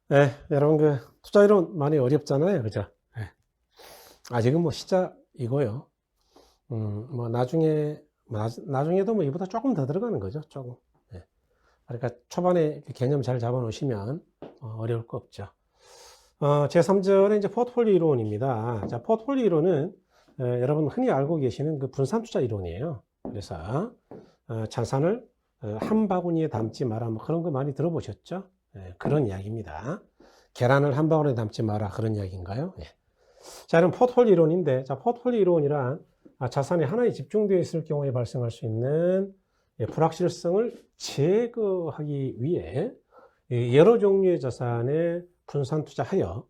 네, 여러분 투자 이론 많이 어렵잖아요, 그죠? 네. 아직은 뭐 시작이고요. 뭐 나중에도 뭐 이보다 조금 더 들어가는 거죠, 조금. 네. 그러니까 초반에 개념 잘 잡아 놓으시면 어려울 거 없죠. 제3절에 이제 포트폴리오 이론입니다. 자, 포트폴리오 이론은 여러분 흔히 알고 계시는 그 분산 투자 이론이에요. 그래서 자산을 한 바구니에 담지 마라, 뭐 그런 거 많이 들어보셨죠? 그런 이야기입니다. 계란을 한 바구니에 담지 마라, 그런 이야기인가요? 예. 자, 그럼 포트폴리오 이론인데, 자, 포트폴리오 이론이란 자산이 하나에 집중되어 있을 경우에 발생할 수 있는 불확실성을 제거하기 위해 여러 종류의 자산에 분산 투자하여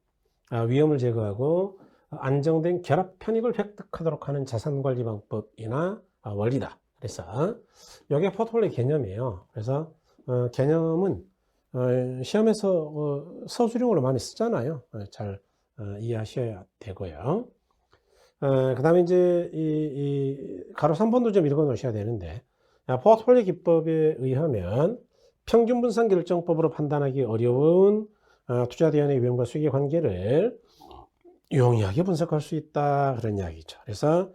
위험을 제거하고 안정된 결합 편익을 획득하도록 하는 자산 관리 방법이나 원리다. 그래서 이게 포트폴리오 개념이에요. 그래서 개념은 시험에서 서술형으로 많이 쓰잖아요. 잘 이해하셔야 되고요. 그 다음에 이제 이 가로 3번도 좀 읽어 놓으셔야 되는데, 포트폴리오 기법에 의하면 평균 분산 결정법으로 판단하기 어려운 투자 대안의 위험과 수익의 관계를 용이하게 분석할 수 있다, 그런 이야기죠. 그래서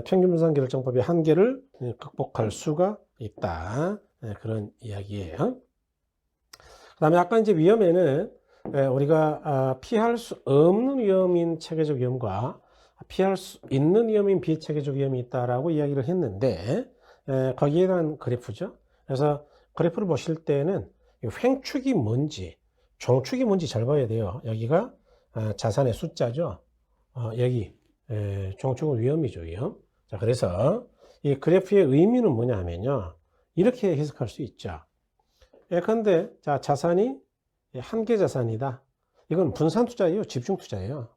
평균 분산 결정법의 한계를 극복할 수가 있다, 그런 이야기예요. 그 다음에 아까 이제 위험에는 우리가 피할 수 없는 위험인 체계적 위험과 피할 수 있는 위험인 비체계적 위험이 있다라고 이야기를 했는데, 거기에 대한 그래프죠. 그래서 그래프를 보실 때는 횡축이 뭔지, 종축이 뭔지 잘 봐야 돼요. 여기가 자산의 숫자죠. 여기 종축은 위험이죠, 위험. 자, 그래서 이 그래프의 의미는 뭐냐면요, 이렇게 해석할 수 있죠. 예컨대 자산이 한 개 자산이다. 이건 분산 투자예요, 집중 투자예요.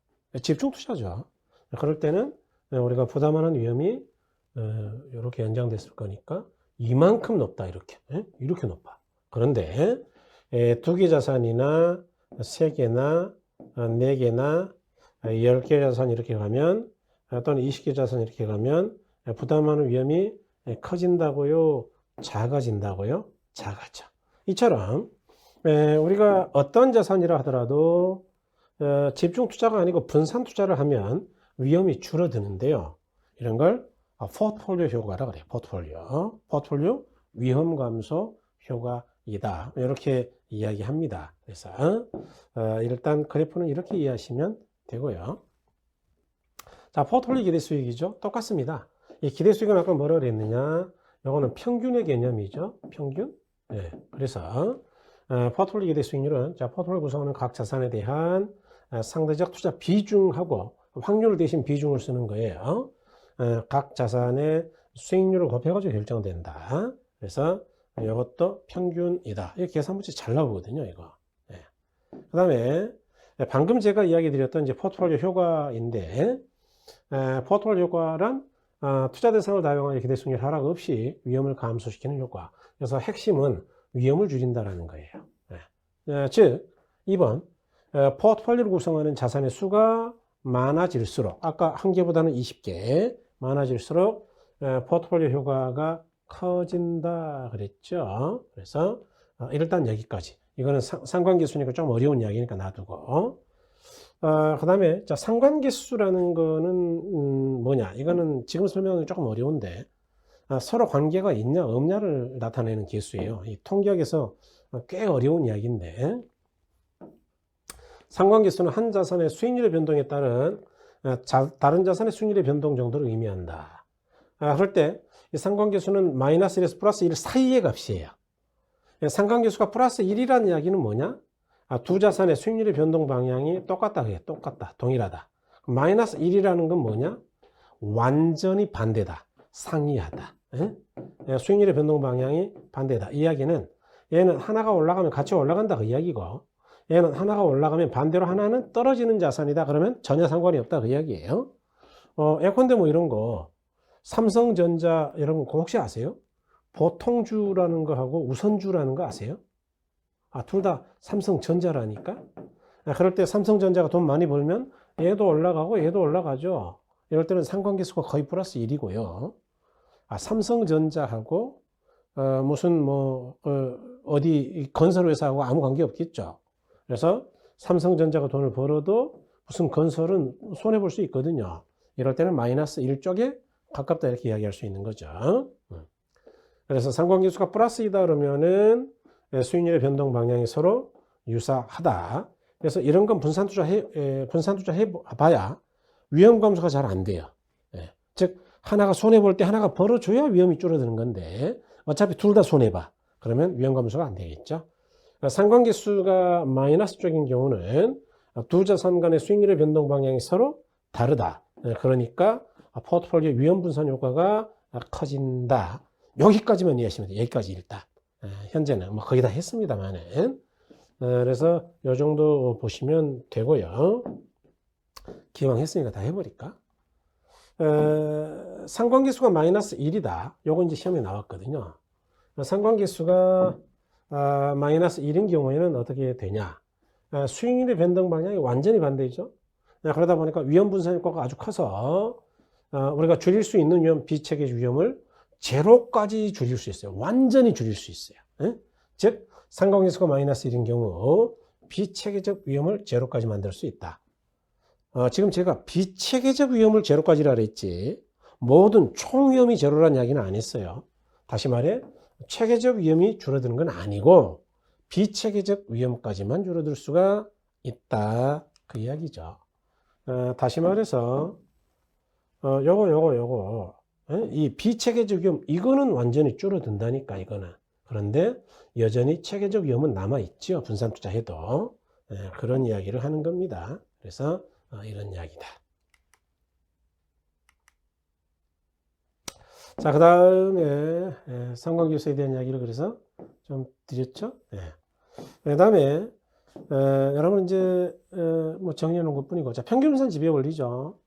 집중 투자죠. 그럴 때는 우리가 부담하는 위험이 이렇게 연장됐을 거니까 이만큼 높다, 이렇게. 이렇게 높아. 그런데 두 개 자산이나 세 개나 네 개나 10개 자산 이렇게 가면, 또는 20개 자산 이렇게 가면 부담하는 위험이 커진다고요, 작아진다고요? 작아져. 이처럼 우리가 어떤 자산이라 하더라도 집중 투자가 아니고 분산 투자를 하면 위험이 줄어드는데요. 이런 걸 포트폴리오 효과라 그래요. 포트폴리오 위험 감소 효과이다, 이렇게 이야기합니다. 그래서 일단 그래프는 이렇게 이해하시면 되고요. 자, 포트폴리오 기대 수익이죠. 똑같습니다. 이 기대 수익은 아까 뭐라 그랬느냐? 이거는 평균의 개념이죠. 평균. 네. 그래서 포트폴리오 기대 수익률은 포트폴리오 구성하는 각 자산에 대한 상대적 투자 비중하고 확률 대신 비중을 쓰는 거예요. 각 자산의 수익률을 곱해가지고 결정된다. 그래서 이것도 평균이다. 이렇게 계산 문제 잘 나오거든요, 이거. 네. 그 다음에 방금 제가 이야기 드렸던 이제 포트폴리오 효과인데, 포트폴리오 효과란 투자 대상을 다양하게 기대 수익률 하락 없이 위험을 감소시키는 효과. 그래서 핵심은 위험을 줄인다라는 거예요. 즉 2번 포트폴리오를 구성하는 자산의 수가 많아질수록, 아까 한 개보다는 20개 많아질수록 포트폴리오 효과가 커진다 그랬죠. 그래서 일단 여기까지. 이거는 상관계수니까 좀 어려운 이야기니까 놔두고, 그 다음에 상관계수라는 거는 뭐냐, 이거는 지금 설명은 조금 어려운데, 서로 관계가 있냐 없냐를 나타내는 계수예요. 이 통계학에서 꽤 어려운 이야기인데, 상관계수는 한 자산의 수익률의 변동에 따른 다른 자산의 수익률의 변동 정도를 의미한다. 그럴 때 이 상관계수는 마이너스 1에서 플러스 1 사이의 값이에요. 상관계수가 플러스 1이라는 이야기는 뭐냐? 두 자산의 수익률의 변동 방향이 똑같다, 그래. 똑같다, 동일하다. 마이너스 1이라는 건 뭐냐? 완전히 반대다, 상이하다. 수익률의 변동 방향이 반대다. 이 이야기는 얘는 하나가 올라가면 같이 올라간다, 그 이야기고, 얘는 하나가 올라가면 반대로 하나는 떨어지는 자산이다, 그러면 전혀 상관이 없다, 그 이야기예요. 예컨대 뭐 이런 거, 삼성전자, 여러분 혹시 아세요? 보통주라는 거 하고 우선주라는 거 아세요? 둘 다 삼성전자라니까. 그럴 때 삼성전자가 돈 많이 벌면 얘도 올라가고 얘도 올라가죠. 이럴 때는 상관계수가 거의 플러스 1이고요. 삼성전자하고 무슨 어디 건설회사하고 아무 관계 없겠죠. 그래서 삼성전자가 돈을 벌어도 무슨 건설은 손해볼 수 있거든요. 이럴 때는 마이너스 1쪽에 가깝다 이렇게 이야기할 수 있는 거죠. 그래서 상관계수가 플러스이다 그러면은 수익률의 변동 방향이 서로 유사하다. 그래서 이런 건 분산 투자 해봐야 위험 감소가 잘 안 돼요. 즉 하나가 손해볼 때 하나가 벌어줘야 위험이 줄어드는 건데 어차피 둘 다 손해봐. 그러면 위험 감소가 안 되겠죠. 상관계수가 마이너스 쪽인 경우는 두 자산 간의 수익률의 변동 방향이 서로 다르다. 그러니까 포트폴리오 위험 분산 효과가 커진다. 여기까지만 이해하시면 돼요. 여기까지 일단. 현재는 뭐 거의 다 했습니다만은. 그래서 이 정도 보시면 되고요. 기왕 했으니까 다 해버릴까? 상관계수가 마이너스 1이다. 요거 이제 시험에 나왔거든요. 상관계수가 마이너스 1인 경우에는 어떻게 되냐? 수익률의 변동 방향이 완전히 반대죠. 그러다 보니까 위험 분산 효과가 아주 커서 우리가 줄일 수 있는 위험, 비체계적 위험을 제로까지 줄일 수 있어요. 완전히 줄일 수 있어요. 즉 상관계수가 마이너스 1인 경우 비체계적 위험을 제로까지 만들 수 있다. 지금 제가 비체계적 위험을 제로까지라 그랬지 모든 총 위험이 제로라는 이야기는 안 했어요. 다시 말해 체계적 위험이 줄어드는 건 아니고 비체계적 위험까지만 줄어들 수가 있다. 그 이야기죠. 다시 말해서 요거 이 비체계적 위험 이거는 완전히 줄어든다니까 이거는. 그런데 여전히 체계적 위험은 남아있죠. 분산 투자해도. 그런 이야기를 하는 겁니다. 그래서 이런 이야기다. 자, 그 다음에 상관계수에 대한 이야기를 그래서 좀 드렸죠. 그 다음에 여러분 이제 뭐 정리해 놓은 것 뿐이고, 자, 평균분산 지배 원리죠.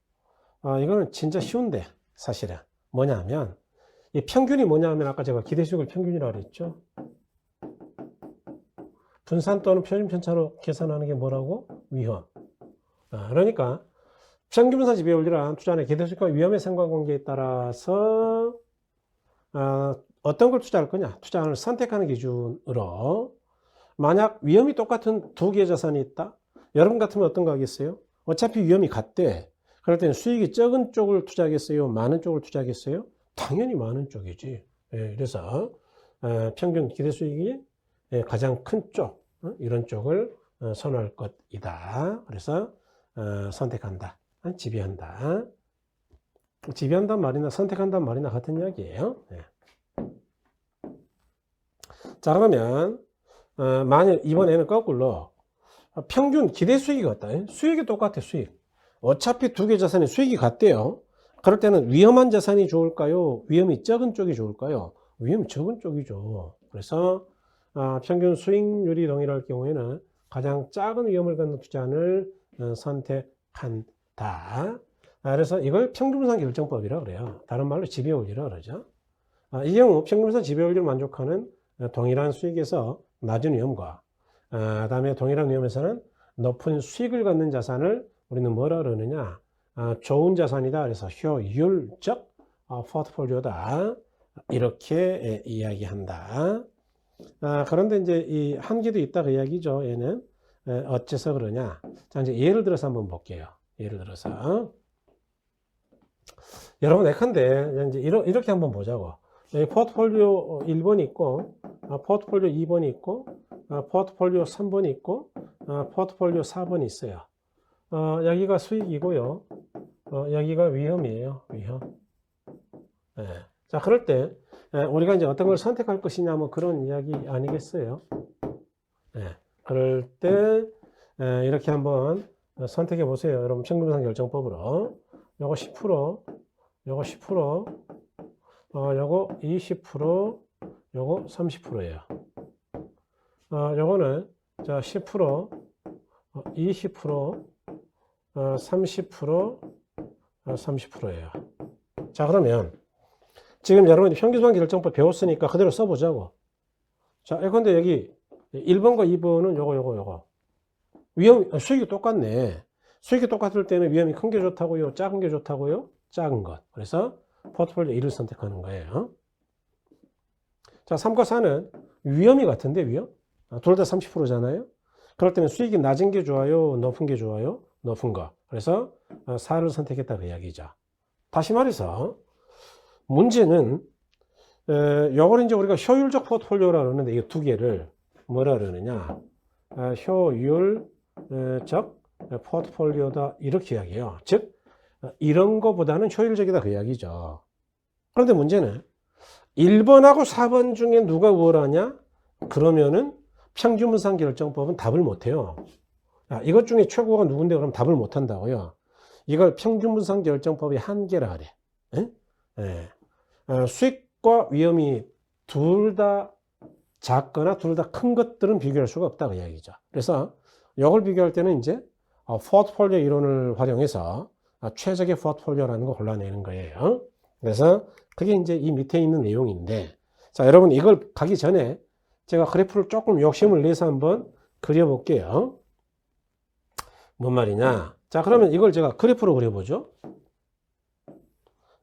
이거는 진짜 쉬운데 사실은 뭐냐면 이 평균이 뭐냐면 아까 제가 기대수익을 평균이라고 그랬죠. 분산 또는 표준 편차로 계산하는 게 뭐라고? 위험. 그러니까 평균분산 지배 원리란 투자는 기대수익과 위험의 상관관계에 따라서 어떤 걸 투자할 거냐? 투자를 선택하는 기준으로 만약 위험이 똑같은 두 개의 자산이 있다? 여러분 같으면 어떤 거 하겠어요? 어차피 위험이 같대. 그럴 때는 수익이 적은 쪽을 투자하겠어요? 많은 쪽을 투자하겠어요? 당연히 많은 쪽이지. 그래서 평균 기대수익이 가장 큰 쪽, 이런 쪽을 선호할 것이다. 그래서 선택한다, 지배한다. 지배한다는 말이나 선택한다는 말이나 같은 이야기예요. 자, 그러면 만약 이번에는 거꾸로 평균 기대 수익이 같다. 수익이 똑같아. 수익. 어차피 두 개 자산의 수익이 같대요. 그럴 때는 위험한 자산이 좋을까요? 위험이 적은 쪽이 좋을까요? 위험이 적은 쪽이죠. 그래서 평균 수익률이 동일할 경우에는 가장 작은 위험을 갖는 투자를 선택한다. 그래서 이걸 평균분산 결정법이라고 그래요. 다른 말로 지배원리라고 그러죠. 이 경우 평균분산 지배원리를 만족하는 동일한 수익에서 낮은 위험과 그다음에 동일한 위험에서는 높은 수익을 갖는 자산을 우리는 뭐라 그러느냐? 좋은 자산이다. 그래서 효율적 포트폴리오다. 이렇게 이야기한다. 그런데 이제 이 한계도 있다 그 이야기죠. 얘는 어째서 그러냐? 자, 이제 예를 들어서 한번 볼게요. 예를 들어서 여러분 예컨대 이제 이렇게 한번 보자고. 여기 포트폴리오 1번이 있고, 포트폴리오 2번이 있고, 포트폴리오 3번이 있고, 포트폴리오 4번이 있어요. 여기가 수익이고요. 여기가 위험이에요. 위험. 자, 그럴 때 우리가 이제 어떤 걸 선택할 것이냐 뭐 그런 이야기 아니겠어요? 그럴 때 이렇게 한번 선택해 보세요. 여러분 평균분산 결정법으로 요거 10%, 요거 10%, 요거 20%, 요거 30%예요. 요거는 자 10%, 20%, 30%, 30%예요. 자, 그러면 지금 여러분이 평균분산 결정법 배웠으니까 그대로 써보자고. 자, 예컨대 여기 1번과 2번은 요거. 수익이 똑같네. 수익이 똑같을 때는 위험이 큰 게 좋다고요? 작은 게 좋다고요? 작은 것. 그래서 포트폴리오 1을 선택하는 거예요. 자, 3과 4는 위험이 같은데, 위험? 둘 다 30%잖아요. 그럴 때는 수익이 낮은 게 좋아요? 높은 게 좋아요? 높은 거. 그래서 4를 선택했다 그 이야기죠. 다시 말해서 문제는 요걸 이제 우리가 효율적 포트폴리오라고 하는데 이 두 개를 뭐라 그러느냐? 효율적 포트폴리오다 이렇게 이야기해요. 즉 이런 거보다는 효율적이다 그 이야기죠. 그런데 문제는 1번하고 4번 중에 누가 우월하냐? 그러면은 평균분산 결정법은 답을 못해요. 이것 중에 최고가 누군데 그럼 답을 못한다고요. 이걸 평균분산 결정법의 한계라 그래. 수익과 위험이 둘 다 작거나 둘 다 큰 것들은 비교할 수가 없다 그 이야기죠. 그래서 이걸 비교할 때는 이제 포트폴리오 이론을 활용해서 최적의 포트폴리오라는 걸 골라내는 거예요. 그래서 그게 이제 이 밑에 있는 내용인데, 자, 여러분 이걸 가기 전에 제가 그래프를 조금 욕심을 내서 한번 그려볼게요. 뭔 말이냐? 자, 그러면 이걸 제가 그래프로 그려보죠.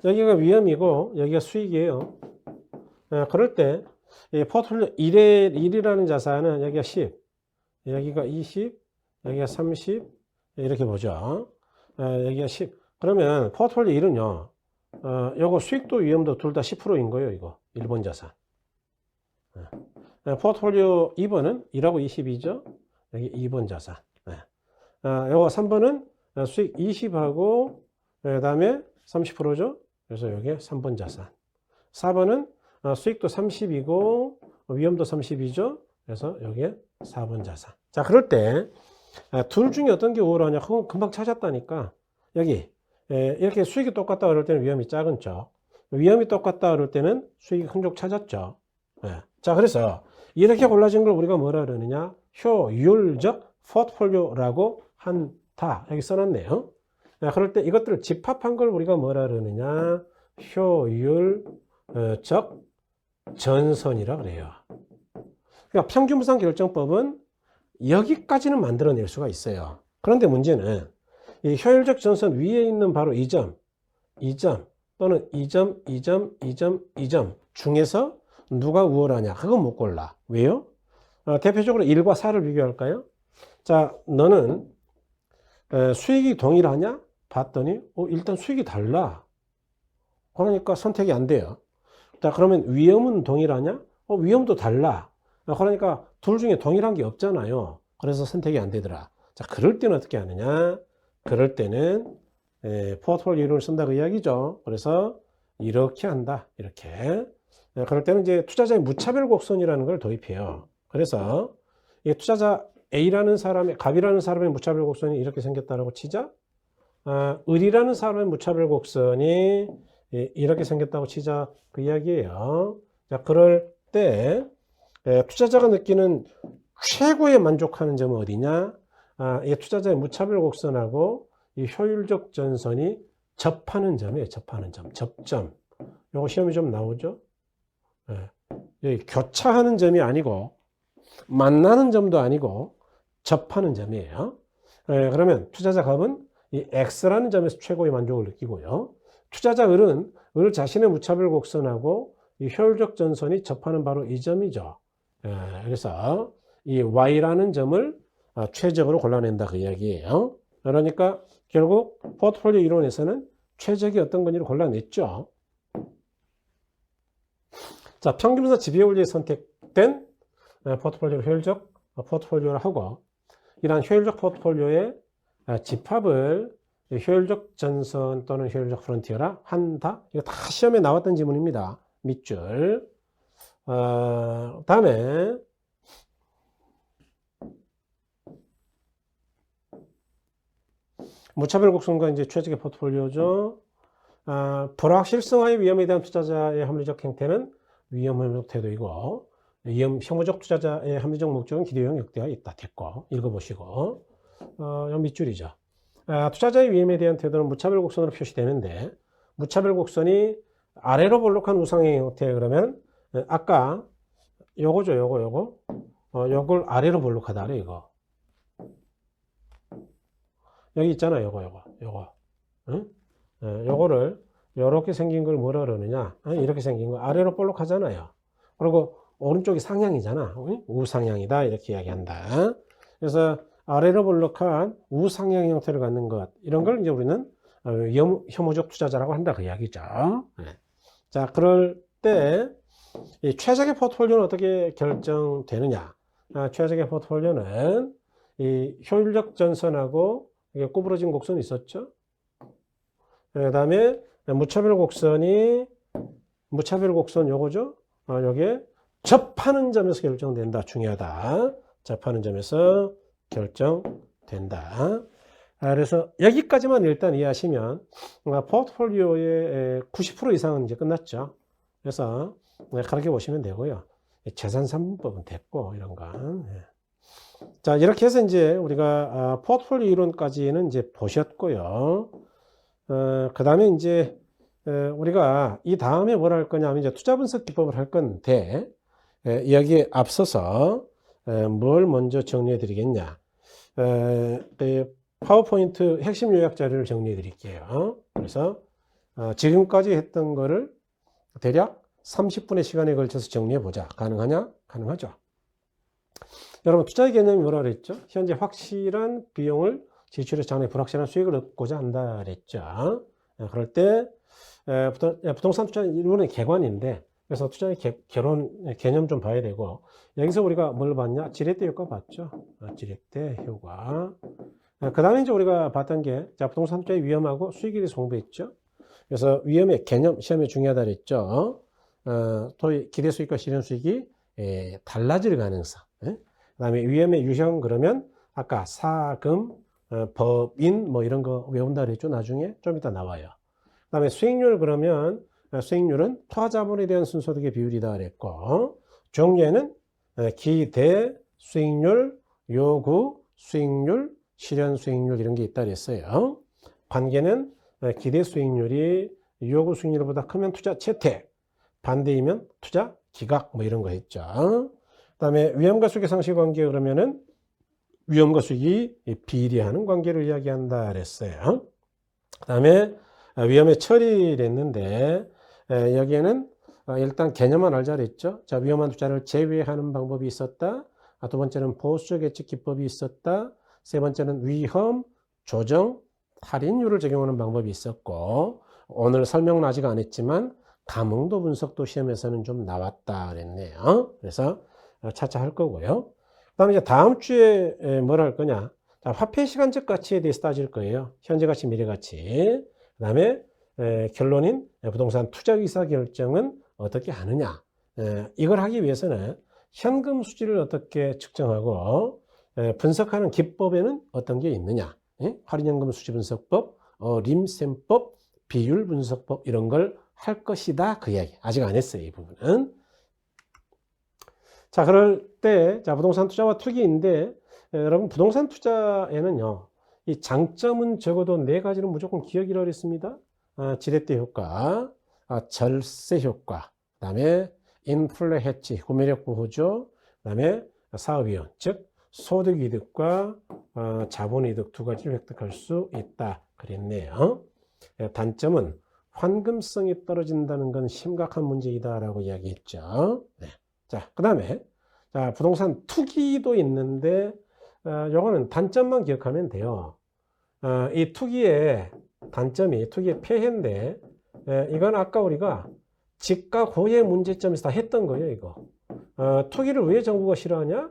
여기가 위험이고 여기가 수익이에요. 그럴 때 이 포트폴리오 1이라는 자산은 여기가 10, 여기가 20, 여기가 30 이렇게 보죠. 여기가 10. 그러면 포트폴리오 1은요. 요거 수익도 위험도 둘 다 10%인 거예요. 이거 1번 자산. 포트폴리오 2번은 1하고 22죠. 여기 2번 자산. 요거 3번은 수익 20하고 그다음에 30%죠. 그래서 여기 3번 자산. 4번은 수익도 30이고 위험도 30이죠. 그래서 여기에 4번 자산. 자, 그럴 때 둘 중에 어떤 게 우월하냐? 그건 금방 찾았다니까. 여기 이렇게 수익이 똑같다 그럴 때는 위험이 작은 쪽, 위험이 똑같다 그럴 때는 수익이 큰 쪽 찾았죠. 자, 그래서 이렇게 골라진 걸 우리가 뭐라 그러느냐? 효율적 포트폴리오라고 한다. 여기 써놨네요. 그럴 때 이것들을 집합한 걸 우리가 뭐라 그러느냐? 효율적 전선이라 그래요. 그러니까 평균분산 결정법은 여기까지는 만들어낼 수가 있어요. 그런데 문제는 이 효율적 전선 위에 있는 바로 이 점 또는 이 점 중에서 누가 우월하냐? 그건 못 골라. 왜요? 대표적으로 1과 4를 비교할까요? 자, 너는 수익이 동일하냐? 봤더니 일단 수익이 달라. 그러니까 선택이 안 돼요. 자, 그러면 위험은 동일하냐? 위험도 달라. 그러니까 둘 중에 동일한 게 없잖아요. 그래서 선택이 안 되더라. 자, 그럴 때는 어떻게 하느냐? 그럴 때는 포트폴리오 이론을 쓴다 그 이야기죠. 그래서 이렇게 한다. 이렇게. 그럴 때는 이제 투자자의 무차별 곡선이라는 걸 도입해요. 그래서 이 투자자 A라는 사람의, 갑이라는 사람의 무차별 곡선이 이렇게 생겼다라고 치자. 을이라는 사람의 무차별 곡선이 이렇게 생겼다고 치자. 그 이야기예요. 자, 그럴 때 투자자가 느끼는 최고의 만족하는 점은 어디냐? 이 투자자의 무차별 곡선하고 이 효율적 전선이 접하는 점이에요. 접하는 점, 접점. 요거 시험이 좀 나오죠? 여기 교차하는 점이 아니고 만나는 점도 아니고 접하는 점이에요. 그러면 투자자 갑은 이 X라는 점에서 최고의 만족을 느끼고요. 투자자 을은 을 자신의 무차별 곡선하고 이 효율적 전선이 접하는 바로 이 점이죠. 그래서 이 Y라는 점을 최적으로 골라낸다 그 이야기예요. 그러니까 결국 포트폴리오 이론에서는 최적이 어떤 건지를 골라냈죠. 자, 평균분산 지배원리에 선택된 포트폴리오 효율적 포트폴리오를 하고 이러한 효율적 포트폴리오의 집합을 효율적 전선 또는 효율적 프론티어라 한다. 이거 다 시험에 나왔던 지문입니다. 밑줄. 다음에 무차별 곡선과 이제 최적의 포트폴리오죠. 불확실성화의 위험에 대한 투자자의 합리적 행태는 위험 협력 태도이고 위험 혐오적 투자자의 합리적 목적은 기대용 역대가 있다. 됐고 읽어보시고 요 밑줄이죠. 투자자의 위험에 대한 태도는 무차별 곡선으로 표시되는데 무차별 곡선이 아래로 볼록한 우상의 형태 그러면 아까 요거죠. 요걸 아래로 볼록하다 그래 이거. 여기 있잖아 요거. 응? 요거를 이렇게 생긴 걸 뭐라 그러느냐? 이렇게 생긴 거 아래로 볼록하잖아요. 그리고 오른쪽이 상향이잖아. 우상향이다 이렇게 이야기한다. 그래서 아래로 볼록한 우상향 형태를 갖는 것, 이런 걸 이제 우리는 혐오적 투자자라고 한다, 그 이야기죠. 네. 자, 그럴 때 이 최적의 포트폴리오는 어떻게 결정되느냐? 최적의 포트폴리오는 이 효율적 전선하고 이게 구부러진 곡선이 있었죠. 그 다음에 무차별 곡선 요거죠. 요게 접하는 점에서 결정된다. 중요하다. 접하는 점에서 결정된다. 그래서 여기까지만 일단 이해하시면 포트폴리오의 90% 이상은 이제 끝났죠. 그래서 그렇게 보시면 되고요. 재산 3분법은 됐고, 이런 건. 자, 이렇게 해서 이제 우리가 포트폴리오 이론까지는 이제 보셨고요. 그 다음에 이제 우리가 이 다음에 뭘 할 거냐면 이제 투자 분석 기법을 할 건데, 여기에 앞서서 뭘 먼저 정리해 드리겠냐. 파워포인트 핵심 요약 자료를 정리해 드릴게요. 그래서 지금까지 했던 거를 대략 30분의 시간에 걸쳐서 정리해 보자. 가능하냐? 가능하죠. 여러분, 투자의 개념이 뭐라 그랬죠? 현재 확실한 비용을 지출해서 장래 불확실한 수익을 얻고자 한다 그랬죠. 그럴 때 부동산 투자 이론의 개관인데, 그래서 투자의 개념 좀 봐야 되고, 여기서 우리가 뭘 봤냐? 지렛대 효과 봤죠. 지렛대 효과. 그 다음에 이제 우리가 봤던 게, 자, 부동산 투자의 위험하고 수익에 대해서 공부했죠. 그래서 위험의 개념, 시험에 중요하다 그랬죠. 기대 수익과 실현 수익이 달라질 가능성. 그 다음에 위험의 유형, 그러면 아까 사금, 법인, 뭐 이런 거 외운다 그랬죠. 나중에 좀 이따 나와요. 그 다음에 수익률, 그러면 수익률은 투자자본에 대한 순소득의 비율이다 그랬고, 종류에는 기대 수익률, 요구 수익률, 실현 수익률 이런 게 있다 그랬어요. 관계는 기대 수익률이 요구 수익률보다 크면 투자 채택, 반대이면 투자 기각, 뭐 이런 거 했죠. 그 다음에 위험과 수익의 상시 관계, 그러면은 위험과 수익이 비례하는 관계를 이야기한다 그랬어요. 그 다음에 위험의 처리를 했는데, 여기에는 일단 개념만 알자 그랬죠. 자, 위험한 투자를 제외하는 방법이 있었다. 두 번째는 보수적 예측 기법이 있었다. 세 번째는 위험, 조정, 할인율을 적용하는 방법이 있었고, 오늘 설명은 아직 안 했지만 감흥도 분석도 시험에서는 좀 나왔다 그랬네요. 그래서 차차 할 거고요. 그 다음에 이제 다음 주에 뭘 할 거냐. 자, 화폐 시간적 가치에 대해서 따질 거예요. 현재 가치, 미래 가치. 그 다음에 결론인 부동산 투자 의사 결정은 어떻게 하느냐. 이걸 하기 위해서는 현금 수지를 어떻게 측정하고 분석하는 기법에는 어떤 게 있느냐. 할인연금 수지 분석법, 림셈법, 비율 분석법 이런 걸 할 것이다. 그 이야기. 아직 안 했어요. 이 부분은. 자, 그럴 때, 자, 부동산 투자와 투기인데, 여러분, 부동산 투자에는요, 이 장점은 적어도 네 가지는 무조건 기억이라고 했습니다. 지렛대 효과, 절세 효과, 그 다음에 인플레 해치, 구매력 보호죠. 그 다음에 사업이익, 즉, 소득이득과 자본이득 두 가지를 획득할 수 있다. 그랬네요. 단점은 환금성이 떨어진다는 건 심각한 문제이다라고 이야기했죠. 네. 자, 그 다음에 부동산 투기도 있는데 요거는 단점만 기억하면 돼요. 이 투기의 단점이 투기의 폐해인데 이건 아까 우리가 지가 고의 문제점에서 다 했던 거예요. 이거 투기를 왜 정부가 싫어하냐?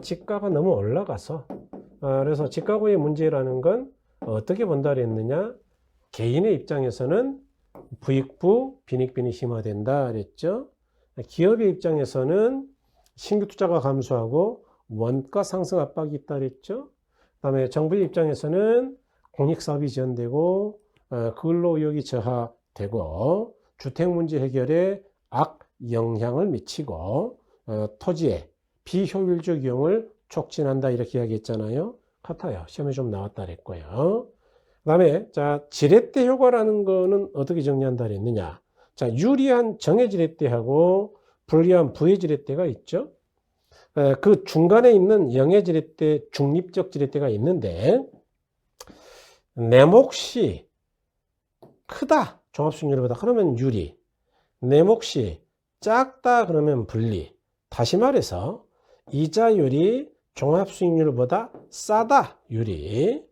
지가가 너무 올라가서 그래서 지가 고의 문제라는 건 어떻게 본다 그랬느냐? 개인의 입장에서는 부익부, 빈익빈이 심화된다 그랬죠. 기업의 입장에서는 신규 투자가 감소하고 원가 상승 압박이 있다 그랬죠. 그다음에 정부의 입장에서는 공익사업이 지연되고 근로 의욕이 저하되고 주택 문제 해결에 악영향을 미치고 토지의 비효율적 이용을 촉진한다 이렇게 이야기했잖아요. 같아요. 시험에 좀 나왔다 그랬고요. 그 다음에 자, 지렛대 효과라는 거는 어떻게 정리한다 그랬느냐. 자, 유리한 정의 지렛대하고 불리한 부의 지렛대가 있죠. 그 중간에 있는 영의 지렛대, 중립적 지렛대가 있는데 내 몫이 크다, 종합수익률보다 그러면 유리. 내 몫이 작다 그러면 불리. 다시 말해서 이자율이 종합수익률보다 싸다 유리,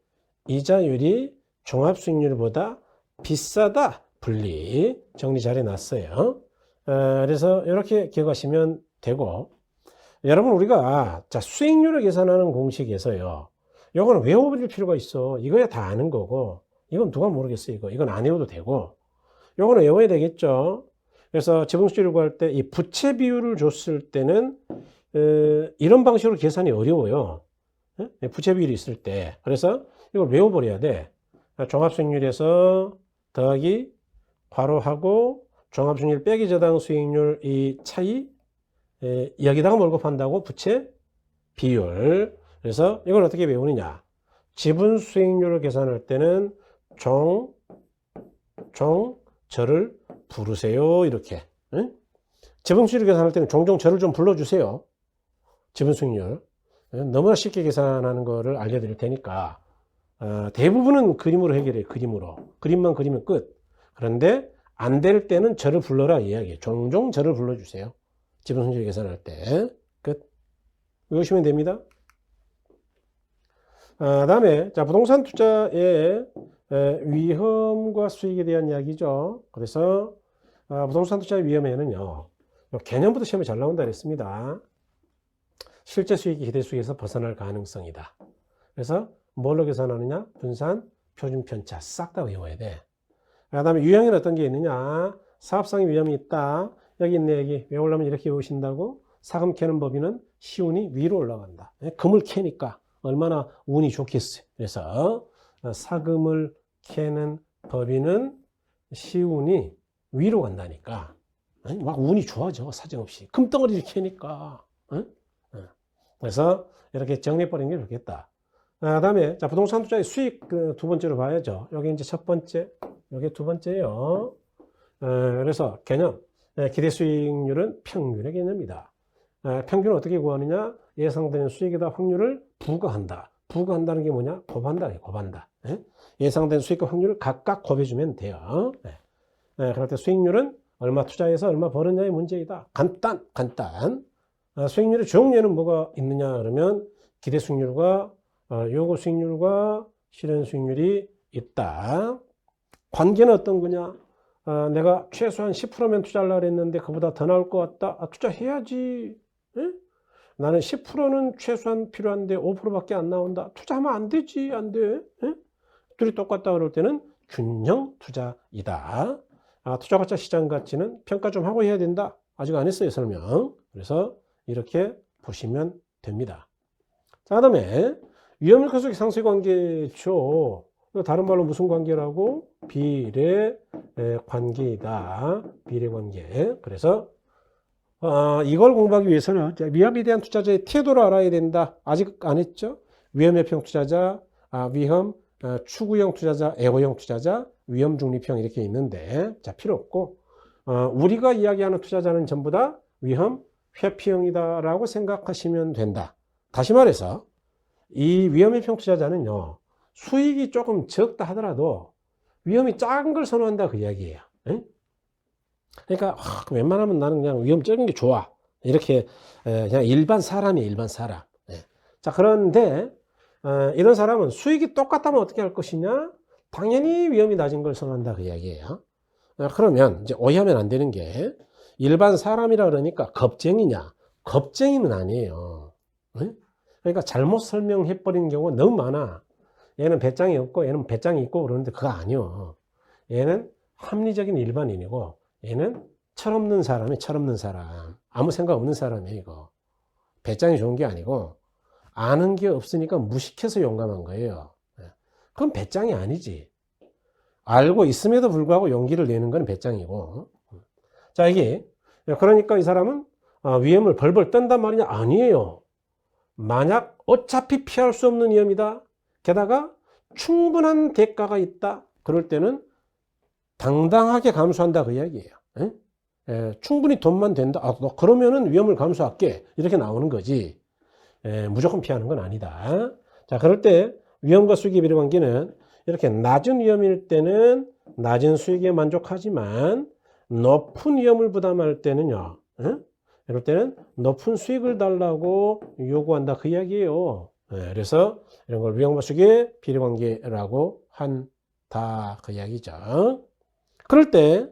이자율이 종합수익률보다 비싸다 분리. 정리 잘 해놨어요. 그래서 이렇게 기억하시면 되고, 여러분 우리가 자 수익률을 계산하는 공식에서요, 이거는 외워버릴 필요가 있어. 이거야 다 아는 거고, 이건 누가 모르겠어. 이건 안 외워도 되고, 요거는 외워야 되겠죠. 그래서 지분수익률 구할 때 이 부채 비율을 줬을 때는 이런 방식으로 계산이 어려워요. 부채 비율이 있을 때. 그래서 이걸 외워버려야 돼. 종합수익률에서 더하기 괄호하고 종합수익률 빼기 저당 수익률 이 차이, 여기다가 뭘 곱한다고? 부채 비율. 그래서 이걸 어떻게 외우느냐? 지분수익률을 계산할 때는 저를 부르세요. 이렇게. 응? 지분수익률 계산할 때는 종종 저를 좀 불러주세요. 지분수익률. 너무나 쉽게 계산하는 거를 알려드릴 테니까 대부분은 그림으로 해결해요. 그림으로. 그림만 그리면 끝. 그런데 안 될 때는 저를 불러라 이야기예요. 종종 저를 불러주세요. 지분수익률 계산할 때. 끝. 외우시면 됩니다. 다음에 자 부동산 투자의 위험과 수익에 대한 이야기죠. 그래서 부동산 투자의 위험에는요, 개념부터 시험에 잘 나온다 그랬습니다. 실제 수익이 기대 수익에서 벗어날 가능성이다. 그래서 뭘로 계산하느냐? 분산, 표준, 편차 싹 다 외워야 돼. 그 다음에 유형에는 어떤 게 있느냐? 사업상의 위험이 있다. 여기 있네. 여기 외우려면 이렇게 외우신다고. 사금 캐는 법인은 시운이 위로 올라간다. 금을 캐니까 얼마나 운이 좋겠어요. 그래서 사금을 캐는 법인은 시운이 위로 간다니까. 막 운이 좋아져. 사정없이. 금덩어리를 캐니까. 그래서 이렇게 정리해버리는 게 좋겠다. 그 다음에 자 부동산 투자의 수익 두 번째로 봐야죠. 여기 이제 첫 번째, 여기 두 번째예요. 그래서 개념, 기대 수익률은 평균의 개념이다. 평균은 어떻게 구하느냐? 예상되는 수익에다 확률을 부과한다. 부과한다는 게 뭐냐? 곱한다. 곱한다. 예상된 수익과 확률을 각각 곱해주면 돼요. 그럴 때 수익률은 얼마 투자해서 얼마 벌었냐의 문제이다. 간단. 수익률의 주용례는 뭐가 있느냐 그러면 기대 수익률과 요구 수익률과 실현 수익률이 있다. 관계는 어떤 거냐? 내가 최소한 10%면 투자하려고 했는데 그보다 더 나올 것 같다. 투자해야지. 나는 10%는 최소한 필요한데 5%밖에 안 나온다. 투자하면 안 되지. 안 돼. 둘이 똑같다 그럴 때는 균형 투자이다. 투자 가치 시장 가치는 평가 좀 하고 해야 된다. 아직 안 했어요, 설명. 그래서 이렇게 보시면 됩니다. 자, 그 다음에 위험률 가속의 상쇄 관계죠. 다른 말로 무슨 관계라고? 비례 관계이다. 비례 관계. 그래서 이걸 공부하기 위해서는 위험에 대한 투자자의 태도를 알아야 된다. 아직 안 했죠? 위험협형 투자자, 위험 추구형 투자자, 애호형 투자자, 위험 중립형 이렇게 있는데 자 필요 없고 우리가 이야기하는 투자자는 전부 다 위험 회피형이다라고 생각하시면 된다. 다시 말해서 이 위험회피형 투자자는요, 수익이 조금 적다 하더라도 위험이 작은 걸 선호한다 그 이야기예요. 그러니까 웬만하면 나는 그냥 위험 적은 게 좋아. 이렇게 그냥 일반 사람이에요. 일반 사람. 자, 그런데 이런 사람은 수익이 똑같다면 어떻게 할 것이냐? 당연히 위험이 낮은 걸 선호한다 그 이야기예요. 그러면 이제 오해하면 안 되는 게 일반 사람이라 그러니까 겁쟁이냐? 겁쟁이는 아니에요. 그러니까 잘못 설명해버리는 경우가 너무 많아. 얘는 배짱이 없고 얘는 배짱이 있고 그러는데 그거 아니요. 얘는 합리적인 일반인이고 얘는 철없는 사람이 철없는 사람. 아무 생각 없는 사람이에요 이거. 배짱이 좋은 게 아니고 아는 게 없으니까 무식해서 용감한 거예요. 그건 배짱이 아니지. 알고 있음에도 불구하고 용기를 내는 건 배짱이고. 자, 이게 그러니까 이 사람은 위험을 벌벌 떤단 말이냐? 아니에요. 만약 어차피 피할 수 없는 위험이다. 게다가 충분한 대가가 있다. 그럴 때는 당당하게 감수한다 그 이야기예요. 충분히 돈만 된다. 그러면은 위험을 감수할게. 이렇게 나오는 거지. 무조건 피하는 건 아니다. 자, 그럴 때 위험과 수익의 비례 관계는 이렇게 낮은 위험일 때는 낮은 수익에 만족하지만 높은 위험을 부담할 때는요, 이럴 때는 높은 수익을 달라고 요구한다 그 이야기예요. 그래서 이런 걸 위험과수익의 비례관계라고 한다 그 이야기죠. 그럴 때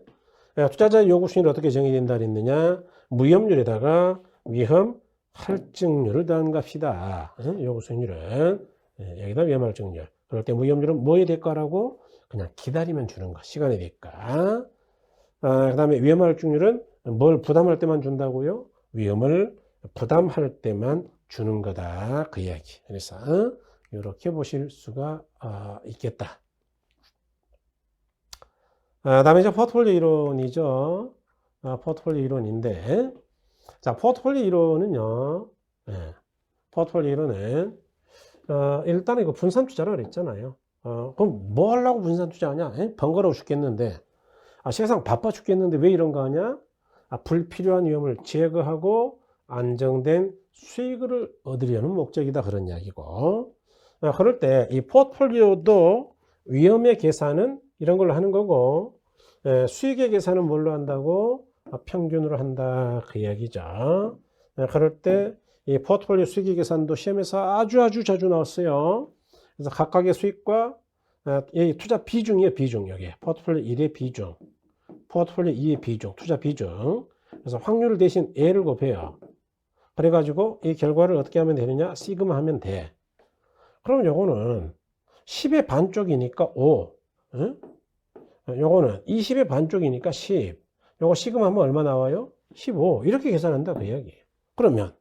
투자자의 요구 수익률이 어떻게 정의된다 그랬느냐? 무위험률에다가 위험 할증률을 더한 값이다. 요구 수익률은 여기다 위험 할증률. 그럴 때 무위험률은 뭐의 대가라고? 그냥 기다리면 주는 거. 시간의 대가. 그 다음에 위험 할증률은 뭘 부담할 때만 준다고요? 위험을 부담할 때만 주는 거다. 그 이야기. 그래서 이렇게 보실 수가 있겠다. 다음에 이제 포트폴리오 이론이죠. 포트폴리오 이론인데, 자, 포트폴리오 이론은요, 포트폴리오 이론은, 일단 이거 분산 투자라 그랬잖아요. 그럼 뭐 하려고 분산 투자하냐? 번거로워 죽겠는데, 세상 바빠 죽겠는데 왜 이런 거 하냐? 불필요한 위험을 제거하고 안정된 수익을 얻으려는 목적이다. 그런 이야기고. 그럴 때 이 포트폴리오도 위험의 계산은 이런 걸로 하는 거고, 수익의 계산은 뭘로 한다고? 평균으로 한다. 그 이야기죠. 그럴 때 이 포트폴리오 수익의 계산도 시험에서 아주 자주 나왔어요. 그래서 각각의 수익과 이 투자 비중이에요. 비중. 여기 포트폴리오 1의 비중, 포트폴리오 2의 비중, 투자 비중. 그래서 확률을 대신 A를 곱해요. 그래가지고 이 결과를 어떻게 하면 되느냐? 시그마 하면 돼. 그럼 요거는 10의 반쪽이니까 5. 응? 요거는 20의 반쪽이니까 10. 요거 시그마 하면 얼마 나와요? 15. 이렇게 계산한다 그 이야기. 그러면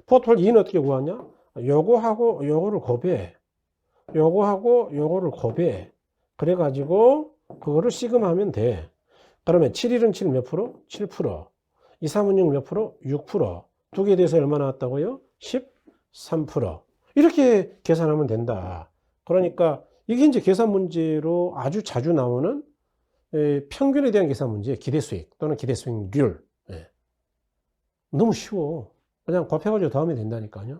포트폴리오 2는 어떻게 구하냐? 요거하고 요거를 곱해. 요거하고 요거를 곱해. 그래가지고 그거를 시그마 하면 돼. 그러면 7일은 7 몇 프로? 7%. 2, 3은 6 몇 프로? 6%. 두 개 돼서 얼마 나왔다고요? 13%. 이렇게 계산하면 된다. 그러니까 이게 이제 계산 문제로 아주 자주 나오는 평균에 대한 계산 문제, 기대수익 또는 기대수익률. 너무 쉬워. 그냥 곱해가지고 더하면 된다니까요.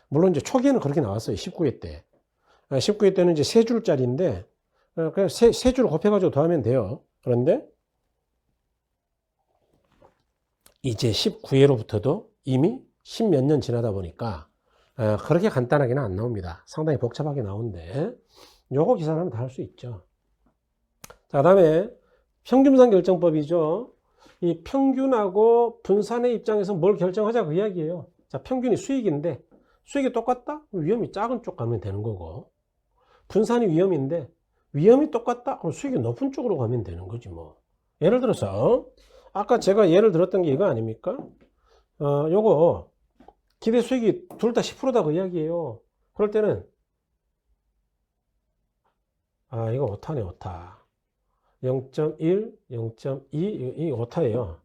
물론 이제 초기에는 그렇게 나왔어요. 19회 때. 19회 때는 이제 세 줄짜리인데, 그냥 세 줄을 곱해가지고 더하면 돼요. 그런데 이제 19회로부터도 이미 10몇 년 지나다 보니까 그렇게 간단하게는 안 나옵니다. 상당히 복잡하게 나오는데 요거 계산하면 다 할 수 있죠. 자, 그다음에 평균분산 결정법이죠. 이 평균하고 분산의 입장에서 뭘 결정하자 그 이야기예요. 자, 평균이 수익인데 수익이 똑같다? 위험이 작은 쪽 가면 되는 거고, 분산이 위험인데 위험이 똑같다? 그럼 수익이 높은 쪽으로 가면 되는 거지 뭐. 예를 들어서 아까 제가 예를 들었던 게 이거 아닙니까? 요거 기대 수익이 둘 다 10%다 그 이야기예요. 그럴 때는 이거 오타네. 오타 0.1, 0.2 이 오타예요.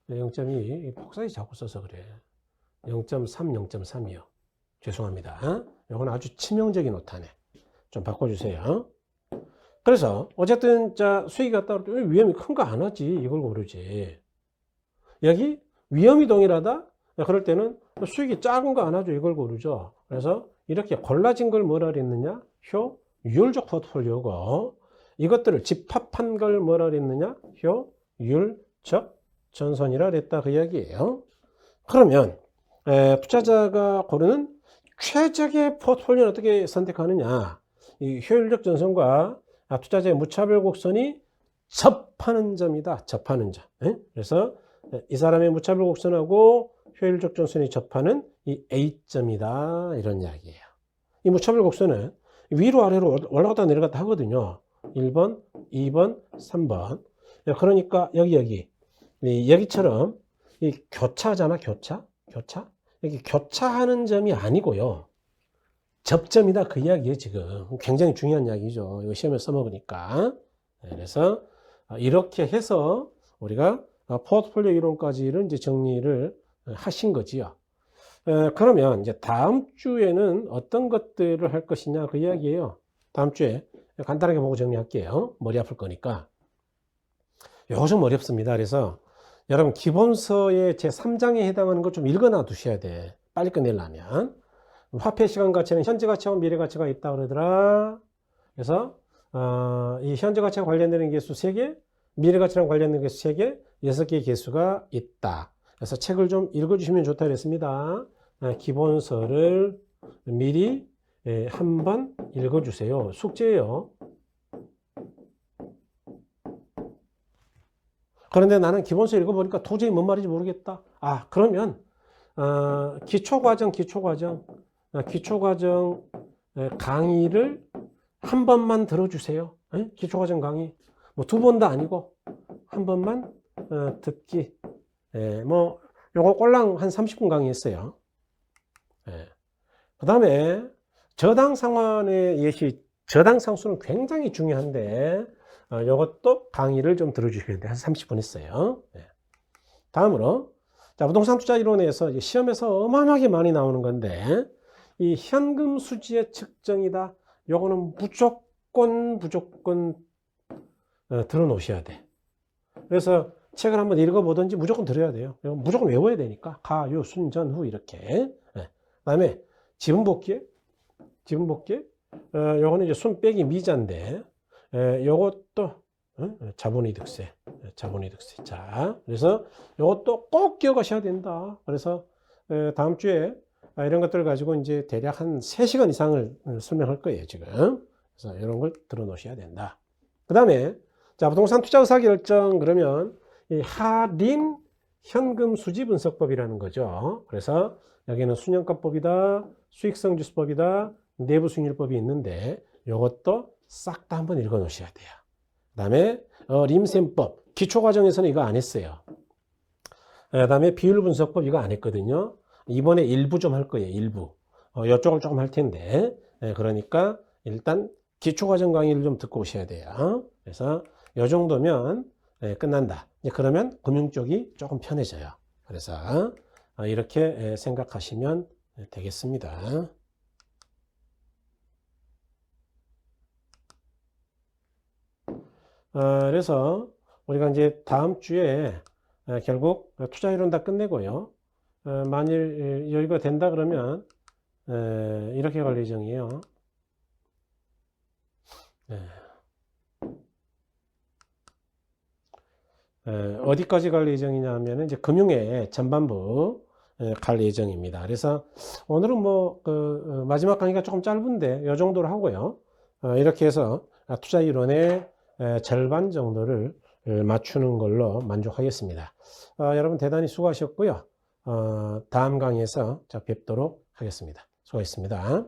0.2 폭사기 자꾸 써서 그래. 0.3, 0.3이요. 죄송합니다. 이건 아주 치명적인 오타네. 좀 바꿔주세요. 그래서 어쨌든 자 수익이 같다 그럴 때 위험이 큰 거 안 하지 이걸 고르지. 여기 위험이 동일하다? 그럴 때는 수익이 작은 거 안 하죠 이걸 고르죠. 그래서 이렇게 골라진 걸 뭐라 그랬느냐? 효율적 포트폴리오고, 이것들을 집합한 걸 뭐라 그랬느냐? 효율적 전선이라 그랬다 그 이야기예요. 그러면 투자자가 고르는 최적의 포트폴리오는 어떻게 선택하느냐? 이 효율적 전선과 투자자의 무차별 곡선이 접하는 점이다. 접하는 점. 그래서 이 사람의 무차별 곡선하고 효율적 전선이 접하는 이 A점이다. 이런 이야기예요. 이 무차별 곡선은 위로 아래로 올라갔다 내려갔다 하거든요. 1번, 2번, 3번. 그러니까 여기처럼 이 교차잖아. 교차. 여기 교차하는 점이 아니고요. 접점이다 그 이야기예요. 지금 굉장히 중요한 이야기죠. 이거 시험에 써먹으니까. 그래서 이렇게 해서 우리가 포트폴리오 이론까지를 이제 정리를 하신 거지요. 그러면 이제 다음 주에는 어떤 것들을 할 것이냐 그 이야기예요. 다음 주에 간단하게 보고 정리할게요. 머리 아플 거니까. 요거 좀 어렵습니다. 그래서 여러분 기본서의 제 3장에 해당하는 걸 좀 읽어놔 두셔야 돼. 빨리 끝내려면. 화폐 시간 가치는 현재 가치와 미래 가치가 있다 그러더라. 그래서 이 현재 가치와 관련되는 개수 3개, 미래 가치랑 관련되는 개수 3개, 6개 개수가 있다. 그래서 책을 좀 읽어주시면 좋다 그랬습니다. 기본서를 미리 한번 읽어주세요. 숙제예요. 그런데 나는 기본서 읽어보니까 도저히 뭔 말인지 모르겠다. 그러면 기초과정 강의를 한 번만 들어주세요. 기초과정 강의 뭐 2번도 아니고 한 번만 듣기. 뭐 요거 꼴랑 한 30분 강의했어요. 그 다음에 저당 상환의 예시, 저당 상수는 굉장히 중요한데 요것도 강의를 좀 들어주시겠는데 한 30분 했어요. 다음으로 자, 부동산 투자 이론에서 이제 시험에서 어마어마하게 많이 나오는 건데 이 현금 수지의 측정이다. 요거는 무조건 들어 놓으셔야 돼. 그래서 책을 한번 읽어보든지 무조건 들어야 돼요. 무조건 외워야 되니까 가유 순전 후 이렇게. 그다음에 지분복귀 요거는 이제 순 빼기 미자인데 요것도 자본이득세. 자, 그래서 요것도 꼭 기억하셔야 된다. 그래서 다음 주에 이런 것들을 가지고 이제 대략 한 3시간 이상을 설명할 거예요, 지금. 그래서 이런 걸 들어 놓으셔야 된다. 그 다음에 자, 부동산 투자 의사결정 그러면 이 할인 현금 수지 분석법이라는 거죠. 그래서 여기는 순영가법이다, 수익성지수법이다, 내부수익률법이 있는데 이것도 싹 다 한번 읽어 놓으셔야 돼요. 그 다음에 림셈법, 기초과정에서는 이거 안 했어요. 그 다음에 비율분석법 이거 안 했거든요. 이번에 일부 좀 할 거예요. 일부. 이쪽을 조금 할 텐데 그러니까 일단 기초과정 강의를 좀 듣고 오셔야 돼요. 그래서 이 정도면 끝난다. 그러면 금융 쪽이 조금 편해져요. 그래서 이렇게 생각하시면 되겠습니다. 그래서 우리가 이제 다음 주에 결국 투자 이론 다 끝내고요. 만일 여기가 된다 그러면 이렇게 갈 예정이에요. 어디까지 갈 예정이냐 하면 이제 금융의 전반부 갈 예정입니다. 그래서 오늘은 뭐 마지막 강의가 조금 짧은데 이 정도로 하고요. 이렇게 해서 투자 이론의 절반 정도를 맞추는 걸로 만족하겠습니다. 여러분 대단히 수고하셨고요. 다음 강의에서 뵙도록 하겠습니다. 수고하셨습니다.